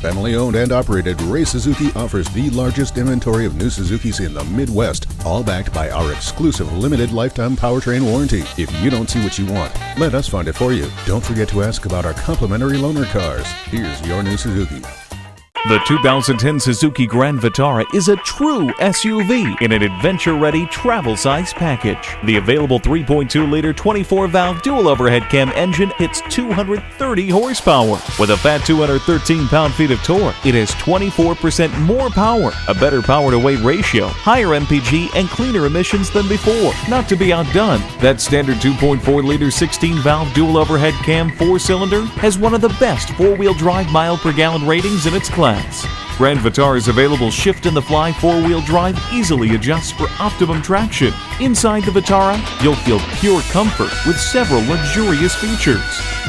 Family owned and operated, Ray Suzuki offers the largest inventory of new Suzukis in the Midwest, all backed by our exclusive limited lifetime powertrain warranty. If you don't see what you want, let us find it for you. Don't forget to ask about our complimentary loaner cars. Here's your new Suzuki. The 2010 Suzuki Grand Vitara is a true SUV in an adventure-ready travel-size package. The available 3.2-liter 24-valve dual overhead cam engine hits 230 horsepower. With a fat 213 pound-feet of torque, it has 24% more power, a better power-to-weight ratio, higher MPG, and cleaner emissions than before. Not to be outdone, that standard 2.4-liter 16-valve dual overhead cam 4-cylinder has one of the best 4-wheel drive mile-per-gallon ratings in its class. Grand Vitara's available shift-in-the-fly 4-wheel drive easily adjusts for optimum traction. Inside the Vitara, you'll feel pure comfort with several luxurious features.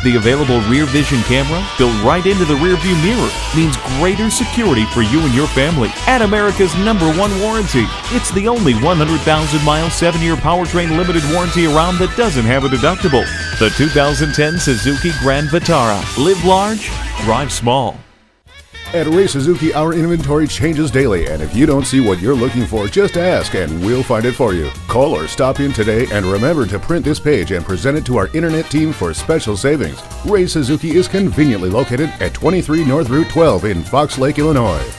The available rear vision camera, built right into the rearview mirror, means greater security for you and your family. And America's #1 warranty. It's the only 100,000-mile, 7-year powertrain limited warranty around that doesn't have a deductible. The 2010 Suzuki Grand Vitara. Live large, drive small. At Ray Suzuki, our inventory changes daily, and if you don't see what you're looking for, just ask and we'll find it for you. Call or stop in today, and remember to print this page and present it to our internet team for special savings. Ray Suzuki is conveniently located at 23 North Route 12 in Fox Lake, Illinois.